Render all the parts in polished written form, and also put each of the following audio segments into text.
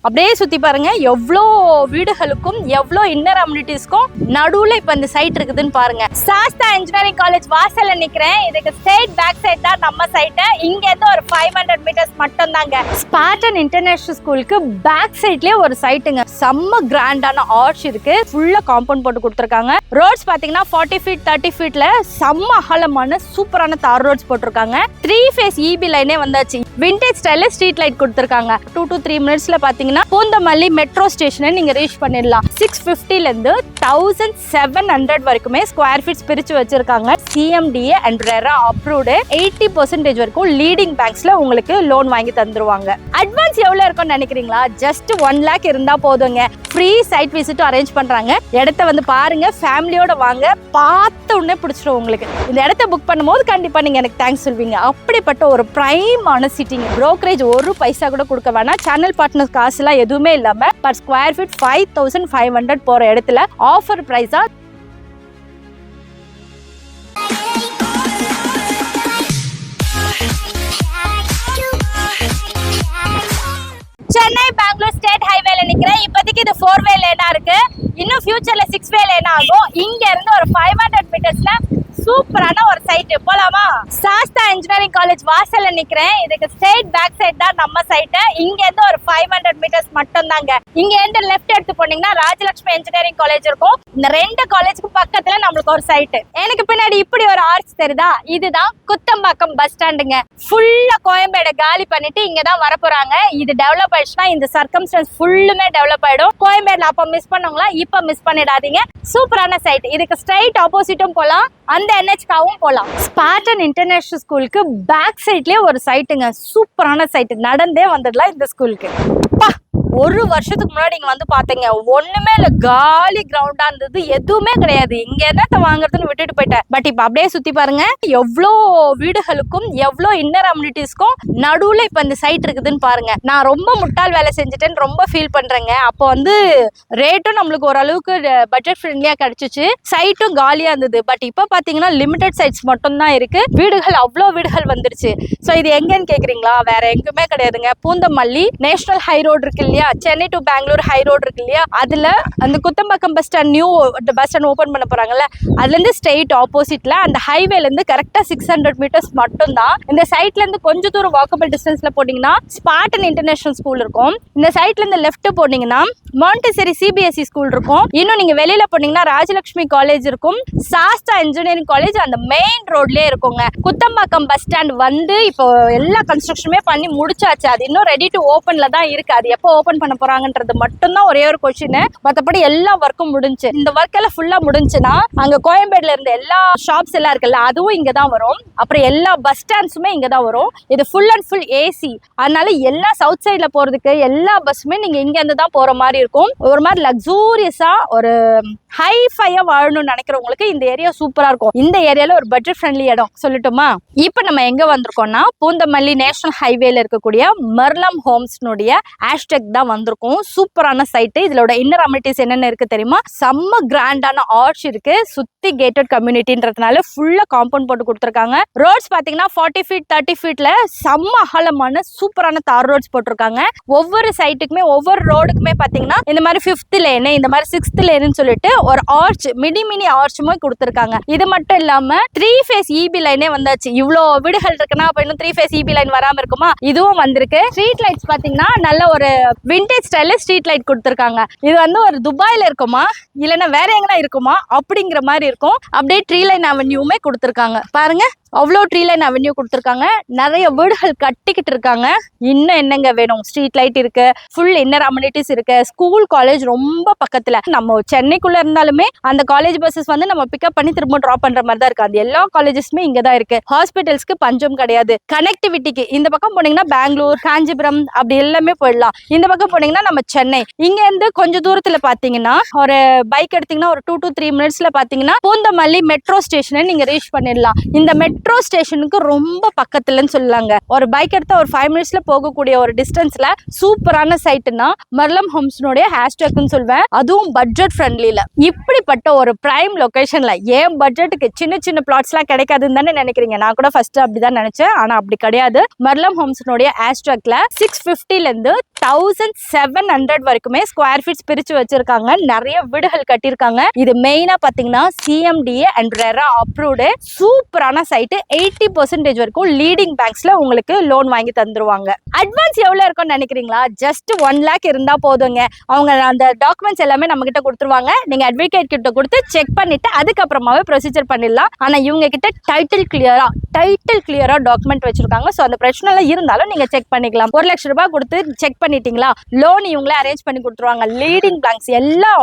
அப்படியே சுத்தி பாருங்க எவ்வளோ வீடுகளுக்கும் எவ்வளோ இன்னர் அம்யூனிட்டிஸ்க்கும் நடுவுல இப்ப இந்த சைட் இருக்குதுன்னு பாருங்க. சாஸ்தா இன்ஜினியரிங் காலேஜ் வாசல்ல நிக்கிறேன். இதுக்கு ஸ்ட்ரெயிட் பேக் சைட் தான் நம்ம சைட். இங்க இருந்து ஒரு 500 மீட்டர்ஸ் மட்டும் தாங்க. ஸ்பார்டன் இன்டர்நேஷனல் ஸ்கூலுக்கு பேக் சைட்லயே ஒரு சைட்டுங்க. செம்ம கிராண்டான ஆர்ச் இருக்கு. ஃபுல்லா காம்பவுண்ட் போட்டு கொடுத்துருக்காங்க. ரோட்ஸ் பாத்தீங்கன்னா 40 ஃபீட் 30 ஃபீட்ல செம்ம அகலமான சூப்பரான தார் ரோட்ஸ் போட்டிருக்காங்க. 3 ஃபேஸ் EB லைனே வந்தாச்சு. விண்டேஜ் ஸ்டைல்ல ஸ்ட்ரீட் லைட் கொடுத்துருக்காங்க. 2 to 3 மினிட்ஸ்ல பாத்தீங்கன்னா பூந்தமல்லி மெட்ரோ ஸ்டேஷனை நீங்க ரீச் பண்ணிடலாம். 650ல இருந்து 1700 வரைக்குமே ஸ்கொயர் ஃபீட்ஸ் பிரிச்சு வச்சிருக்காங்க. CMDA and RERA approved. 80% வரைக்கும் லீடிங் பேங்க்ஸ்ல உங்களுக்கு லோன் வாங்கி தந்துருவாங்க. அட்வான்ஸ் எவ்வளவு இருக்கும்னு நினைக்கிறீங்களா? ஜஸ்ட் 1 lakh இருந்தா போதுங்க. ஃப்ரீ சைட் விசிட் அரேஞ்ச் பண்றாங்க. இடத்த வந்து பாருங்க, ஃபேமிலியோட வாங்க, பார்த்த உடனே பிடிச்சிடும் உங்களுக்கு. இந்த இடத்த புக் பண்ணும்போது கண்டிப்பா நீங்க எனக்கு தேங்க்ஸ் சொல்வீங்க. அப்படிப்பட்ட ஒரு பிரைமான சிட்டிங். புரோக்கரேஜ் ஒரு பைசா கூட கொடுக்க வேணாம். சேனல் பார்ட்னர் காசுலாம் எதுவுமே இல்லாம பர் ஸ்கொயர் ஃபீட் 5500 போற இடத்துல ஆஃபர் பிரைஸா சென்னை பெங்களூர் ஸ்டேட் ஹைவேல நிக்கிறேன். இப்போதைக்கு இது 4-way லேனா இருக்கு. இன்னும் ஃபியூச்சர்ல 6-way லேனா ஆகும். இங்க இருந்து ஒரு 500 மீட்டர்ஸ்ல சூப்பரான ஒரு சைட். போலாமா? சாஸ்தா இன்ஜினியரிங் காலேஜ் வாசல்ல நிக்கிறேன். இதுக்கு ஸ்ட்ரெயிட் பேக் சைட் தான் நம்ம சைட். இங்க இருந்து ஒரு 500 மீட்டர்ஸ் மட்டும் தாங்க. இங்க இருந்து லெஃப்ட் எடுத்து போனீங்கன்னா ராஜலட்சுமி இன்ஜினியரிங் காலேஜ் இருக்கும். இந்த 2 காலேஜுக்கு பக்கத்துல நம்மளுக்கு ஒரு சைட். எனக்கு பின்னாடி இப்படி ஒரு ஆர்ச் தெரியுதா? இதுதான் குத்தம்பாக்கம் பஸ் ஸ்டாண்டுங்க. ஃபுல்லா கோயம்பேடை காலி பண்ணிட்டு இங்கதான் வர போறாங்க. இது டெவலப் ஆயிடுச்சுன்னா இந்த சர்க்கம்ஸ்டன்ஸ் ஃபுல்லுமே டெவலப் ஆயிடும். கோயம்பேடுல அப்ப மிஸ் பண்ணவங்களா இப்ப மிஸ் பண்ணிடாதீங்க. சூப்பரான சைட். இதுக்கு ஸ்ட்ரைட் ஆப்போசிட்டும் போலாம், அந்த NHக்காவும் போலாம். ஸ்பார்டன் இன்டர்நேஷனல் ஸ்கூலுக்கு பேக் சைட்லயே ஒரு சைட்டுங்க. சூப்பரான சைட். நடந்தே வந்துடலாம் இந்த ஸ்கூலுக்கு. ஒரு வருஷத்துக்கு முன்னாடி இங்க வந்து பாத்தீங்க, ஒண்ணுமே இல்ல, காலி கிரவுண்டா இருந்தது, எதுவுமே கிடையாது. இங்க என்னத்த வாங்குறதுன்னு விட்டுட்டு போயிட்டேன். பட் இப்ப அப்படியே சுத்தி பாருங்க, எவ்வளோ வீடுகளுக்கும் எவ்வளோ இன்னர் அம்யூனிட்டிஸ்க்கும் நடுவுல இப்ப இந்த சைட் இருக்குதுன்னு பாருங்க. நான் ரொம்ப முட்டாள் வேலை செஞ்சுட்டேன்னு ரொம்ப ஃபீல் பண்றேங்க. அப்போ வந்து ரேட்டும் நம்மளுக்கு ஓரளவுக்கு பட்ஜெட் ஃப்ரெண்ட்லியா கிடைச்சிச்சு, சைட்டும் காலியா இருந்தது. பட் இப்ப பாத்தீங்கன்னா லிமிடெட் சைட்ஸ் மட்டும் தான் இருக்கு. வீடுகள் அவ்வளோ வீடுகள் வந்துருச்சு. ஸோ இது எங்கன்னு கேக்குறீங்களா? வேற எங்குமே கிடையாதுங்க. பூந்தமல்லி நேஷனல் ஹை ரோடு இருக்கு இல்லையா, Chennai to Bangalore high road இருக்கு இல்லையா, அதுல அந்த Kuthambakkam bus stand new bus stand open பண்ண போறாங்கல்ல, அதுல இருந்து ஸ்ட்ரெயிட் ஆப்போசிட்ல அந்த ஹைவேல இருந்து கரெக்டா 600 மீட்டர்ஸ் மட்டும் தான். இந்த சைட்ல இருந்து கொஞ்சம் தூரம் வாக்கபிள் டிஸ்டன்ஸ்ல போனீங்கன்னா ஸ்பார்டன் இன்டர்நேஷனல் ஸ்கூல் இருக்கும். இந்த சைட்ல இருந்து லெஃப்ட் போனீங்கன்னா மாண்டெசரி CBSE ஸ்கூல் இருக்கும். இன்னும் நீங்க வெளியில போனீங்கன்னா ராஜலட்சுமி காலேஜ் இருக்கும். சாஸ்தா இன்ஜினியரிங் காலேஜ் அந்த மெயின் ரோட்லயே இருக்குங்க. குத்தம்பாக்கம் பஸ் ஸ்டாண்ட் வந்து இப்போ எல்லா கன்ஸ்ட்ரக்ஷனுமே பண்ணி முடிச்சாச்சு. அது இன்னும் ரெடி டு ஓபன்ல தான் இருக்கு. அது எப்போ ஓபன் பண்ண போறாங்கன்றது மட்டும் தான் ஒரே ஒரு கொஸ்டின். மற்றபடி எல்லா ஒர்க்கும் முடிஞ்சு. இந்த ஒர்க் எல்லாம் ஃபுல்லா முடிஞ்சுன்னா அங்க கோயம்பேடுல இருந்த எல்லா ஷாப்ஸ் எல்லாம் இருக்குல்ல, அதுவும் இங்க தான் வரும். அப்புறம் எல்லா பஸ் ஸ்டாண்ட்ஸுமே இங்க தான் வரும். இது ஃபுல் அண்ட் ஃபுல் AC. அதனால எல்லா சவுத் சைட்ல போறதுக்கு எல்லா பஸ்ஸுமே நீங்க இங்க இருந்து தான் போற மாதிரி இருக்கும். ஒரு மாதிரி லக்ஸூரியஸா ஒரு ஹைஃபையா வாழணும்னு நினைக்கிறவங்களுக்கு இந்த ஏரியா சூப்பரா இருக்கும். இந்த ஏரியால ஒரு பட்ஜெட் ஃப்ரெண்ட்லி இடம் சொல்லட்டுமா? இப்ப நம்ம எங்க வந்திருக்கோம்னா பூந்தமல்லி நேஷனல் ஹைவேல இருக்கக்கூடிய மெர்லம் ஹோம்ஸ்னுடைய ஹேஷ்டேக் தான் வந்திருக்கும். சூப்பரான சைட். இதோட இன்னர் அம்யூனிட்டிஸ் என்னென்ன இருக்கு தெரியுமா? செம்ம கிராண்டான ஆர்ச் இருக்கு. சுத்தி கேட்டட் கம்யூனிட்டின்றதுனால ஃபுல்லா காம்பவுண்ட் போட்டு கொடுத்துருக்காங்க. ரோட்ஸ் பாத்தீங்கன்னா 40 ஃபீட் 30 ஃபீட்ல செம்ம அகலமான சூப்பரான தார் ரோட்ஸ் போட்டிருக்காங்க. ஒவ்வொரு சைட்டுக்குமே ஒவ்வொரு ரோடுக்குமே பாத்தீங்கன்னா இந்த மாதிரி 5th லேன், இந்த மாதிரி 6th லேன்னு சொல்லிட்டு ஒரு ஆர்ச், மினி ஆர்ச்சுமே கொடுத்துருக்காங்க. இது மட்டும் இல்லாம 3 ஃபேஸ் EB லைனே வந்தாச்சு. இவ்வளோ வீடுகள் இருக்குன்னா அப்ப இன்னும் 3 ஃபேஸ் EB லைன் வராம இருக்குமா? இதுவும் வந்திருக்கு. ஸ்ட்ரீட் லைட்ஸ் பாத்தீங்கன்னா நல்ல ஒரு விண்டேஜ் ஸ்டைல்ல ஸ்ட்ரீட் லைட் கொடுத்துருக்காங்க. இது வந்து ஒரு துபாயில இருக்குமா இல்லைன்னா வேற எங்கன்னா இருக்குமா அப்படிங்கிற மாதிரி இருக்கும். அப்படியே ட்ரீ லைன் அவென்யூமே கொடுத்துருக்காங்க. பாருங்க, அவ்வளோ ட்ரீ லைன் அவென்யூ கொடுத்துருக்காங்க. நிறைய வீடுகள் கட்டிக்கிட்டு இருக்காங்க. இன்னும் என்னங்க வேணும்? ஸ்ட்ரீட் லைட் இருக்கு, ஃபுல் இன்னர் அம்யூனிட்டிஸ் இருக்கு, ஸ்கூல் காலேஜ் ரொம்ப பக்கத்துல. நம்ம சென்னைக்குள்ள இருந்தாலுமே அந்த காலேஜ் பஸ்ஸஸ் வந்து நம்ம பிக்கப் பண்ணி திரும்ப ட்ராப் பண்ற மாதிரி தான் இருக்கு. அது எல்லா காலேஜஸ்மே இங்க தான் இருக்கு. ஹாஸ்பிட்டல்ஸ்க்கு பஞ்சம் கிடையாது. கனெக்டிவிட்டிக்கு இந்த பக்கம் போனீங்கன்னா பெங்களூர், காஞ்சிபுரம் அப்படி எல்லாமே போயிடலாம். இந்த பக்கம் போனீங்கன்னா நம்ம சென்னை. இங்க இருந்து கொஞ்சம் தூரத்துல பாத்தீங்கன்னா ஒரு பைக் எடுத்தீங்கன்னா ஒரு 2 to 3 மினிட்ஸ்ல பாத்தீங்கன்னா பூந்தமல்லி மெட்ரோ ஸ்டேஷனை நீங்க ரீச் பண்ணிடலாம். இந்த மெட்ரோ மெட்ரோ ஸ்டேஷனுக்கு ரொம்ப பக்கத்துலன்னு சொல்லலாங்க. ஒரு பைக் எடுத்தா ஒரு 5 மினிட்ஸ்ல போகக்கூடிய ஒரு டிஸ்டன்ஸ்ல சூப்பரான சைட்டுனா மர்லம் ஹோம்ஸ்னுடைய ஹேஷ்டேக்னு சொல்வேன். அதுவும் பட்ஜெட் ஃப்ரெண்ட்லில இப்படிப்பட்ட ஒரு பிரைம் லொகேஷன்ல ஏன் பட்ஜெட்டுக்கு சின்ன சின்ன பிளாட்ஸ்லாம் கிடைக்காதுன்னு தானே நினைக்கிறீங்க. நான் கூட ஃபர்ஸ்ட் அப்படிதான் நினைச்சேன். ஆனா அப்படி கிடையாது. மர்லம் ஹோம்ஸ்னுடைய ஹேஷ்டேக்ல 650ல இருந்து 1700 வரைக்குமே ஸ்கொயர் ஃபீட்ஸ் பிரிச்சு வச்சிருக்காங்க. நிறைய வீடுகள் கட்டியிருக்காங்க. இது மெயினா பாத்தீங்கன்னா CMDA அண்ட் ரெரா அப்ரூவ்டு சூப்பரான சைட். 80% வரைக்கும் லீடிங் பேங்க்ஸ்ல உங்களுக்கு லோன் வாங்கி தந்துருவாங்க. அட்வான்ஸ் எவ்வளவு இருக்கும்னு நினைக்கிறீங்களா? ஜஸ்ட் 1 lakh இருந்தா போதுங்க. அவங்க அந்த டாக்குமெண்ட்ஸ் எல்லாமே நம்ம கிட்ட கொடுத்துருவாங்க. நீங்க அட்வொகேட் கிட்ட கொடுத்து செக் பண்ணிட்டு அதுக்கப்புறமாவே ப்ரொசீஜர் பண்ணிடலாம். ஆனா இவங்க கிட்ட டைட்டில் கிளியரா டாக்குமெண்ட் வச்சிருக்காங்க. ஸோ அந்த பிரச்சனை எல்லாம் இருந்தாலும் நீங்க செக் பண்ணிக்கலாம். 1 லட்சம் ரூபாய் கொடுத்து செக் பண்ணிட்டீங்களா, லோன் இவங்களே அரேஞ்ச் பண்ணி கொடுத்துருவாங்க. லீடிங் பேங்க்ஸ்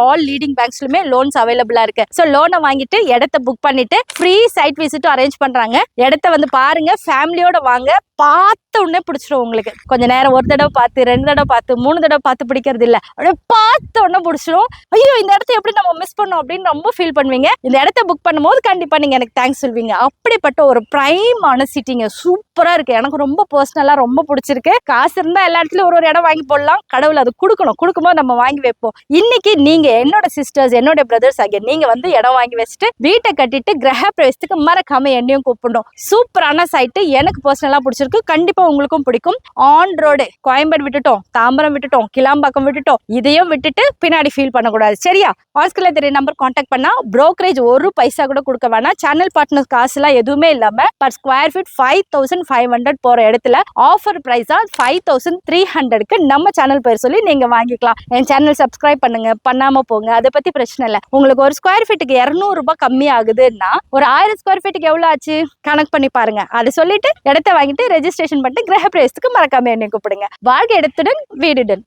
ஆல் லீடிங் பேங்க்ஸ்லுமே லோன்ஸ் அவைலபிளா இருக்கு. ஸோ லோனை வாங்கிட்டு இடத்த புக் பண்ணிட்டு ஃப்ரீ சைட் விசிட்டும் அரேஞ்ச் பண்றாங்க. இடத்த வந்து பாருங்க, ஃபேமிலியோட வாங்க, பார்த்த உடனே பிடிச்சிரும் உங்களுக்கு. கொஞ்ச நேரம் ஒரு தடவை பார்த்து 2 தடவை பார்த்து 3 தடவை பார்த்து பிடிக்கிறது இல்ல, அப்படியே பார்த்த உடனே பிடிச்சிரும். ஐயோ இந்த இடத்த எப்படி நம்ம மிஸ் பண்ணோம் அப்படின்னு ரொம்ப ஃபீல் பண்ணுவீங்க. இந்த இடத்த புக் பண்ணும்போது கண்டிப்பா நீங்க எனக்கு தேங்க்ஸ் சொல்வீங்க. அப்படிப்பட்ட ஒரு பிரைமான சிட்டிங்க, சூப்பரா இருக்கு. எனக்கு ரொம்ப பர்சனலா ரொம்ப பிடிச்சிருக்கு. காசு இருந்தா எல்லா இடத்துலயும் ஒரு இடம் வாங்கி போடலாம். கடவுள் அது கொடுக்கும்போது நம்ம வாங்கி வைப்போம். இன்னைக்கு நீங்க என்னோட சிஸ்டர்ஸ், என்னோட பிரதர்ஸ் ஆகிய நீங்க வந்து இடம் வாங்கி வச்சுட்டு வீட்டை கட்டிட்டு கிரக பிரவேசத்துக்கு மறக்காம என்னையும் கூப்பிடணும். சூப்பரான சைட்டு, எனக்கு பர்சனலா பிடிச்சிருக்கு. கண்டிப்பா உங்களுக்கும் பிடிக்கும். ஆன் ரோடு கோயம்பேடு விட்டுட்டோம், தாம்பரம் விட்டுட்டோம், கிளாம்பாக்கம் விட்டுட்டோம், இதையும் விட்டுட்டு பின்னாடி ஃபீல் பண்ணக்கூடாது. சரியா? ஆஸ்கில் தெரிய நம்பர் கான்டாக்ட் பண்ணா brokerage ஒரு பைசா கூட கொடுக்க வேணாம். சேனல் பார்ட்னர் காசு எல்லாம் எதுவுமே இல்லாம பர் ஸ்கொயர் ஃபீட் 5500 போற இடத்துல ஆஃபர் பிரைஸா 5300க்கு நம்ம சேனல் பேர் சொல்லி நீங்க வாங்கிக்கலாம். என் சேனல் சப்ஸ்கிரைப் பண்ணுங்க, பண்ணாம போங்க, அதை பத்தி பிரச்சனை இல்லை. உங்களுக்கு ஒரு ஸ்கொயர் ஃபீட்டுக்கு 200 ரூபாய் கம்மி ஆகுதுன்னா ஒரு 1000 ஸ்கொயர் ஃபீட்டுக்கு எவ்வளவு ஆச்சு கணக்கு பண்ணி பாருங்க. அதை சொல்லிட்டு இடத்த வாங்கிட்டு ரெஜிஸ்ட்ரேஷன் பண்ணிட்டு கிரக பிரவேசத்துக்கு மறக்காம என்னை கூப்பிடுங்க. வாழ்க்கை இடத்துடன் வீடுடன்.